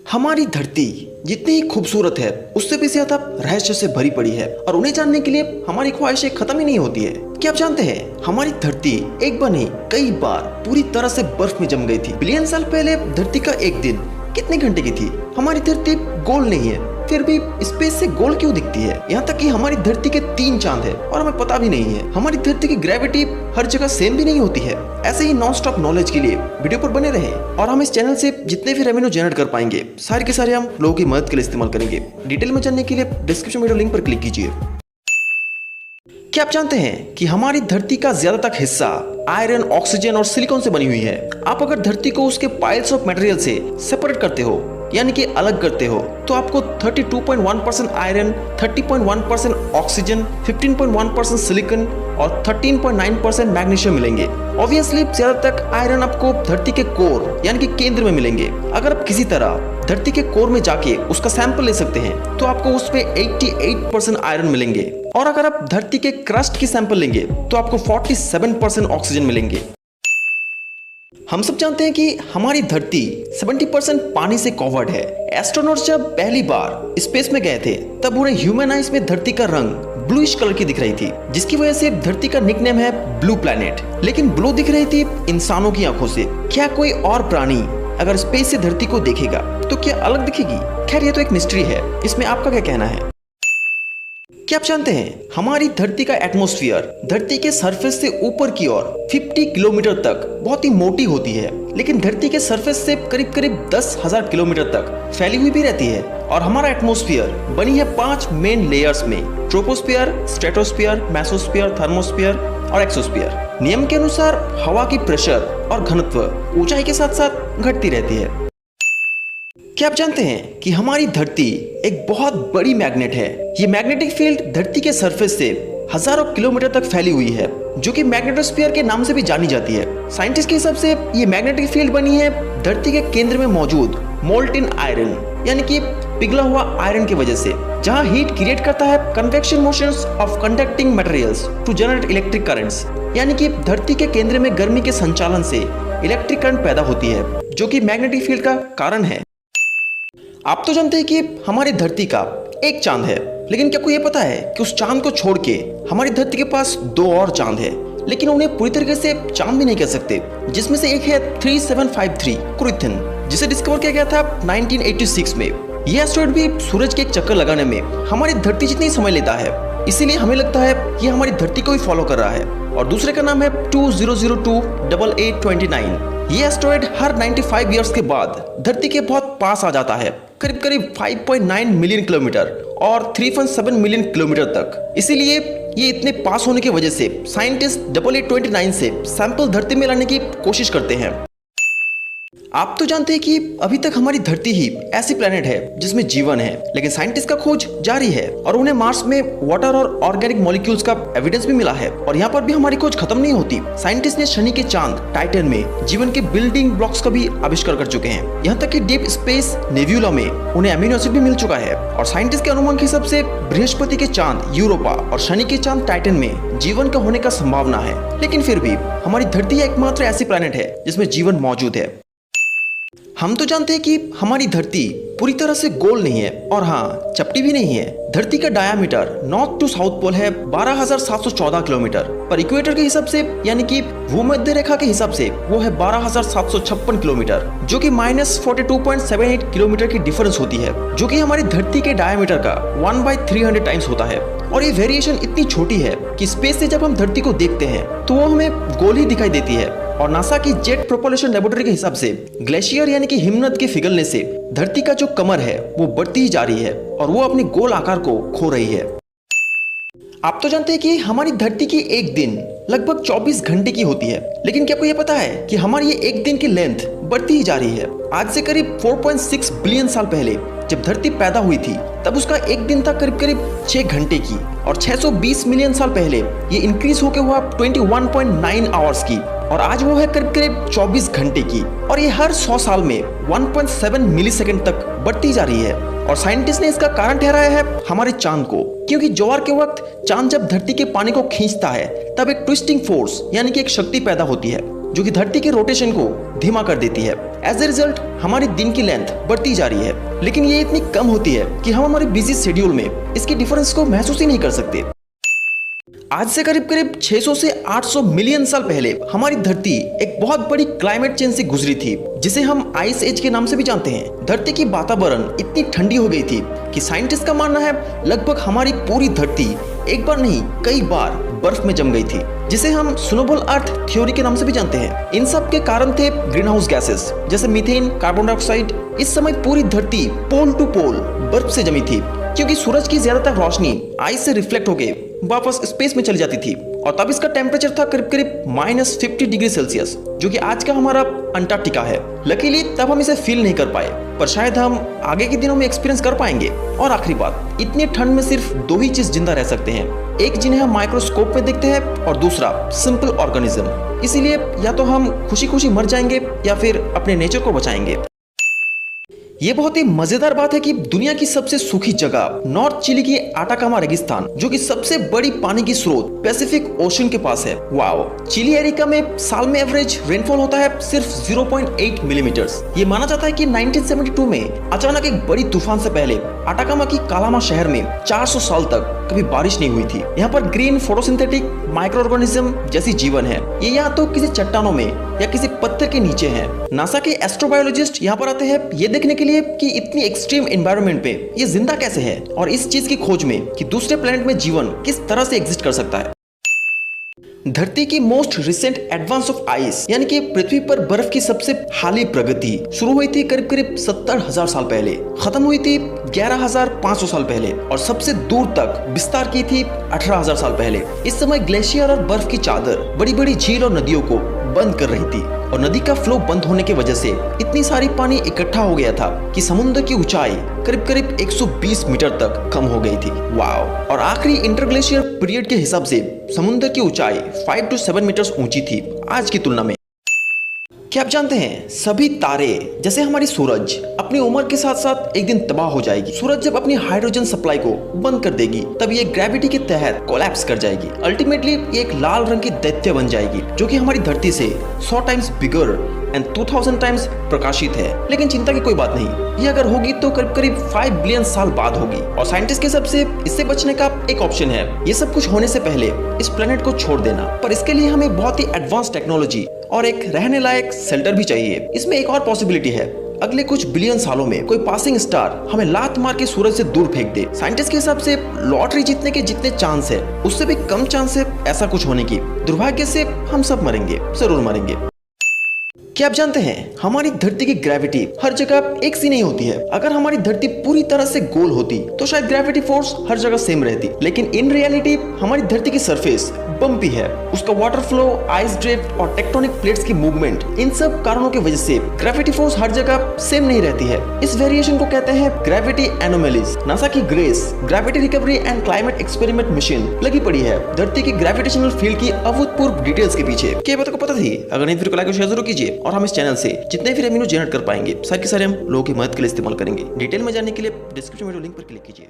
हमारी धरती जितनी ही खूबसूरत है उससे भी ज्यादा रहस्य से भरी पड़ी है और उन्हें जानने के लिए हमारी ख्वाहिशें खत्म ही नहीं होती है। क्या आप जानते हैं हमारी धरती एक बार नहीं कई बार पूरी तरह से बर्फ में जम गई थी। बिलियन साल पहले धरती का एक दिन कितने घंटे की थी? हमारी धरती गोल नहीं है फिर भी स्पेस से गोल क्यों दिखती है? यहाँ तक कि हमारी धरती के 3 चांद है और हमें पता भी नहीं है। हमारी धरती की ग्रेविटी हर जगह सेम भी नहीं होती है। ऐसे ही नॉन स्टॉप नॉलेज के लिए वीडियो पर बने रहे और हम इस चैनल से जितने भी रेवेन्यू जनरेट कर पाएंगे सारे के सारे हम लोगों की मदद के लिए इस्तेमाल करेंगे। डिटेल में जानने के लिए डिस्क्रिप्शन वीडियो लिंक पर क्लिक कीजिए। क्या आप जानते हैं कि हमारी धरती का ज्यादातर हिस्सा आयरन, ऑक्सीजन और सिलिकॉन से बनी हुई है। आप अगर धरती को उसके पाइल्स ऑफ मटेरियल से सेपरेट करते हो यानी कि अलग करते हो तो आपको 32.1% आयरन, 30.1% ऑक्सीजन, 15.1% सिलिकॉन और 13.9% मैग्नीशियम मिलेंगे। ऑब्वियसली ज्यादातर आयरन आपको धरती के कोर यानी कि केंद्र में मिलेंगे। अगर आप किसी तरह धरती के कोर में जाके उसका सैंपल ले सकते हैं तो आपको उस पे 88% आयरन मिलेंगे और अगर आप धरती के क्रस्ट की सैंपल लेंगे तो आपको 47% ऑक्सीजन मिलेंगे। हम सब जानते हैं कि हमारी धरती 70% पानी से कवर्ड है। एस्ट्रोनॉट्स जब पहली बार स्पेस में गए थे तब उन्हें ह्यूमन आइज में धरती का रंग ब्लूइश कलर की दिख रही थी, जिसकी वजह से धरती का निकनेम है ब्लू प्लैनेट। लेकिन ब्लू दिख रही थी इंसानों की आंखों से। क्या कोई और प्राणी अगर स्पेस से धरती को देखेगा तो क्या अलग दिखेगी? खैर ये तो एक मिस्ट्री है, इसमें आपका क्या कहना है? क्या आप जानते हैं हमारी धरती का एटमॉस्फेयर धरती के सरफेस से ऊपर की ओर 50 किलोमीटर तक बहुत ही मोटी होती है, लेकिन धरती के सरफेस से करीब करीब 10,000 किलोमीटर तक फैली हुई भी रहती है। और हमारा एटमॉस्फेयर बनी है 5 मेन लेयर्स में: ट्रोपोस्फियर, स्ट्रेटोस्फियर, मेसोस्फियर, थर्मोस्फियर और एक्सोस्फियर। नियम के अनुसार हवा की प्रेशर और घनत्व ऊंचाई के साथ साथ घटती रहती है। क्या आप जानते हैं कि हमारी धरती एक बहुत बड़ी मैग्नेट है? ये मैग्नेटिक फील्ड धरती के सरफेस से हजारों किलोमीटर तक फैली हुई है, जो कि मैग्नेटोस्फीयर के नाम से भी जानी जाती है। साइंटिस्ट के हिसाब से ये मैग्नेटिक फील्ड बनी है धरती के केंद्र में मौजूद मोल्टेन आयरन यानी कि पिघला हुआ आयरन की वजह से, जहां हीट क्रिएट करता है convection motions of conducting materials to generate electric currents. यानी कि धरती के केंद्र में गर्मी के संचालन से इलेक्ट्रिक करंट पैदा होती है, जो कि मैग्नेटिक फील्ड का कारण है। आप तो जानते हैं कि हमारी धरती का एक चांद है, लेकिन क्या कोई ये पता है कि उस चांद को छोड़ के हमारी धरती के पास 2 और चांद है, लेकिन उन्हें पूरी तरीके से चांद भी नहीं कह सकते। जिसमें से एक है 3753 कुरिथन, जिसे डिस्कवर किया गया था 1986 में। यह एस्टेरॉयड भी सूरज के एक चक्कर लगाने में हमारी धरती जितनी समय लेता है, इसीलिए हमें लगता है ये हमारी धरती को ही फॉलो कर रहा है। और दूसरे का नाम है 20028829। ये एस्टेरॉयड हर 95 इयर्स के बाद धरती के बहुत पास आ जाता है, करीब करीब 5.9 मिलियन किलोमीटर और 3.7 मिलियन किलोमीटर तक। इसीलिए ये इतने पास होने की वजह से साइंटिस्ट 8829 से सैंपल धरती में लाने की कोशिश करते हैं। आप तो जानते हैं कि अभी तक हमारी धरती ही ऐसी प्लेनेट है जिसमें जीवन है, लेकिन साइंटिस्ट का खोज जारी है और उन्हें मार्स में वाटर और ऑर्गेनिक मॉलिक्यूल्स का एविडेंस भी मिला है। और यहाँ पर भी हमारी खोज खत्म नहीं होती। साइंटिस्ट ने शनि के चांद टाइटन में जीवन के बिल्डिंग ब्लॉक्स का भी आविष्कार कर चुके हैं। यहाँ तक कि डीप स्पेस नेब्यूला में उन्हें अमीनो एसिड भी मिल चुका है। और साइंटिस्ट के अनुमान के हिसाब से बृहस्पति के चांद यूरोपा और शनि के चांद टाइटन में जीवन का होने का संभावना है। लेकिन फिर भी हमारी धरती एकमात्र ऐसी प्लेनेट है जिसमें जीवन मौजूद है। हम तो जानते हैं कि हमारी धरती पूरी तरह से गोल नहीं है और हाँ चपटी भी नहीं है। धरती का diameter north to south pole है 12,714 किलोमीटर, पर इक्वेटर के हिसाब से यानी कि भूमध्य रेखा के हिसाब से वो है 12,756 किलोमीटर, जो कि -42.78 किलोमीटर की डिफरेंस होती है, जो कि हमारी धरती के डायामीटर का 1/300 टाइम्स होता है। और ये वेरिएशन इतनी छोटी है कि स्पेस से जब हम धरती को देखते हैं तो वो हमें गोल ही दिखाई देती है। और नासा की जेट प्रोपल्शन लेबोरेटरी के हिसाब से ग्लेशियर यानी कि हिमनद के पिघलने से धरती का जो कमर है वो बढ़ती ही जा रही है और वो अपने गोल आकार को खो रही है। आप तो जानते हैं कि हमारी धरती की एक दिन लगभग 24 घंटे की होती है, लेकिन क्या आपको ये पता है कि हमारी ये एक दिन की लेंथ बढ़ती ही जा रही है। आज से करीब 4.6 बिलियन साल पहले जब धरती पैदा हुई थी तब उसका एक दिन था करीब करीब 6 घंटे की, और 620 मिलियन साल पहले ये इंक्रीज होकर हुआ 21.9 आवर्स की, और आज वो है करीब करीब 24 घंटे की। और ये हर 100 साल में 1.7 मिलीसेकंड तक बढ़ती जा रही है। और साइंटिस्ट ने इसका कारण ठहराया है हमारे चांद को, क्योंकि ज्वार के वक्त चांद जब धरती के पानी को खींचता है तब एक ट्विस्टिंग फोर्स यानी कि एक शक्ति पैदा होती है, जो कि धरती के रोटेशन को धीमा कर देती है। एज ए रिजल्ट हमारी दिन की लेंथ बढ़ती जा रही है, लेकिन ये इतनी कम होती है कि हम हमारे बिजी शेड्यूल में इसकी डिफरेंस को महसूस ही नहीं कर सकते। आज से करीब करीब 600 से 800 मिलियन साल पहले हमारी धरती एक बहुत बड़ी क्लाइमेट चेंज से गुजरी थी, जिसे हम आइस एज के नाम से भी जानते हैं। धरती की वातावरण इतनी ठंडी हो गई थी कि साइंटिस्ट का मानना है लगभग हमारी पूरी धरती एक बार नहीं कई बार बर्फ में जम गई थी, जिसे हम स्नोबॉल अर्थ थ्योरी के नाम से भी जानते हैं। इन सब के कारण थे ग्रीन हाउस गैसेस जैसे मीथेन, कार्बन डाइऑक्साइड। इस समय पूरी धरती पोल टू पोल बर्फ से जमी थी, क्योंकि सूरज की ज्यादातर रोशनी आइस से रिफ्लेक्ट होकर वापस स्पेस में चली जाती थी, और तब इसका टेम्परेचर था करीब करीब -50 डिग्री सेल्सियस, जो कि आज का हमारा अंटार्कटिका है। लकीली तब हम इसे फील नहीं कर पाए, पर शायद हम आगे के दिनों में एक्सपीरियंस कर पाएंगे। और आखिरी बात, इतनी ठंड में सिर्फ 2 ही चीज जिंदा रह सकते हैं, एक जिन्हें हम माइक्रोस्कोप में देखते हैं और दूसरा सिंपल ऑर्गेनिज्म। इसीलिए या तो हम खुशी खुशी मर जाएंगे या फिर अपने नेचर को बचाएंगे। ये बहुत ही मजेदार बात है कि दुनिया की सबसे सूखी जगह नॉर्थ चिली की आटाकामा रेगिस्तान, जो कि सबसे बड़ी पानी की स्रोत पैसिफिक ओशन के पास है। वाओ! चिली एरिका में साल में एवरेज रेनफॉल होता है सिर्फ 0.8 मिलीमीटर्स। ये माना जाता है कि 1972 में अचानक एक बड़ी तूफान से पहले आटाकामा की कालामा शहर में 400 साल तक कभी बारिश नहीं हुई थी। यहाँ पर ग्रीन फोटोसिंथेटिक माइक्रो ऑर्गेनिज्म जैसी जीवन है। ये या तो किसी चट्टानों में या किसी पत्थर के नीचे है। नासा के एस्ट्रोबायोलॉजिस्ट यहाँ पर आते हैं ये देखने के लिए कि इतनी एक्सट्रीम एनवायरनमेंट पे ये जिंदा कैसे है, और इस चीज की खोज में कि दूसरे प्लेनेट में जीवन किस तरह से एग्जिस्ट कर सकता है। धरती की most recent advance of ice यानी कि पृथ्वी पर बर्फ की सबसे हाली प्रगति शुरू हुई थी करीब करीब 70,000 साल पहले, खत्म हुई थी 11,500 साल पहले, और सबसे दूर तक विस्तार की थी 18,000 साल पहले। इस समय ग्लेशियर और बर्फ की चादर बड़ी बड़ी झील और नदियों को बंद कर रही थी, और नदी का फ्लो बंद होने की वजह से इतनी सारी पानी इकट्ठा हो गया था कि समुद्र की ऊंचाई करीब करीब 120 मीटर तक कम हो गई थी। वाओ! और आखिरी इंटरग्लेशियर पीरियड के हिसाब से समुद्र की ऊंचाई 5 to 7 मीटर्स ऊंची थी आज की तुलना में। क्या आप जानते हैं सभी तारे जैसे हमारी सूरज अपनी उम्र के साथ साथ एक दिन तबाह हो जाएगी। सूरज जब अपनी हाइड्रोजन सप्लाई को बंद कर देगी तब ये ग्रेविटी के तहत कोलैप्स कर जाएगी। अल्टीमेटली ये एक लाल रंग की दैत्य बन जाएगी, जो कि हमारी धरती से 100 टाइम्स बिगर एंड 2000 टाइम्स प्रकाशित है। लेकिन चिंता की कोई बात नहीं, ये अगर होगी तो करीब करीब 5 बिलियन साल बाद होगी, और साइंटिस्ट के हिसाब से इससे बचने का एक ऑप्शन है ये सब कुछ होने से पहले इस प्लेनेट को छोड़ देना। पर इसके लिए हमें बहुत ही एडवांस टेक्नोलॉजी और एक रहने लायक शेल्टर भी चाहिए। इसमें एक और पॉसिबिलिटी है, अगले कुछ बिलियन सालों में कोई पासिंग स्टार हमें लात मार के सूरज से दूर फेंक दे। साइंटिस्ट के हिसाब से लॉटरी जीतने के जितने चांस है उससे भी कम चांस है ऐसा कुछ होने की। दुर्भाग्य से हम सब मरेंगे, जरूर मरेंगे। क्या आप जानते हैं हमारी धरती की ग्रेविटी हर जगह एक सी नहीं होती है। अगर हमारी धरती पूरी तरह से गोल होती तो शायद ग्रेविटी फोर्स हर जगह सेम रहती, लेकिन इन रियलिटी हमारी धरती की सरफेस बम्पी है। उसका वाटर फ्लो, आइस ड्रिफ्ट और टेक्टोनिक प्लेट्स की मूवमेंट, इन सब कारणों की वजह से ग्रेविटी फोर्स हर जगह सेम नहीं रहती है। इस वेरिएशन को कहते हैं ग्रेविटी एनोमलीज। नासा की grace gravity recovery and climate experiment mission लगी पड़ी है धरती की ग्रेविटेशनल फील्ड की अभूतपूर्व डिटेल्स के पीछे। क्या बात को पता थी? अगर नहीं वीडियो को लाइक और शेयर जरूर कीजिए, और हम इस चैनल से जितने भी रेवेन्यू जनरेट कर पाएंगे सारे के सारे हम लोगों की मदद के लिए इस्तेमाल करेंगे। डिटेल में जानने के लिए डिस्क्रिप्शन में लिंक पर क्लिक कीजिए।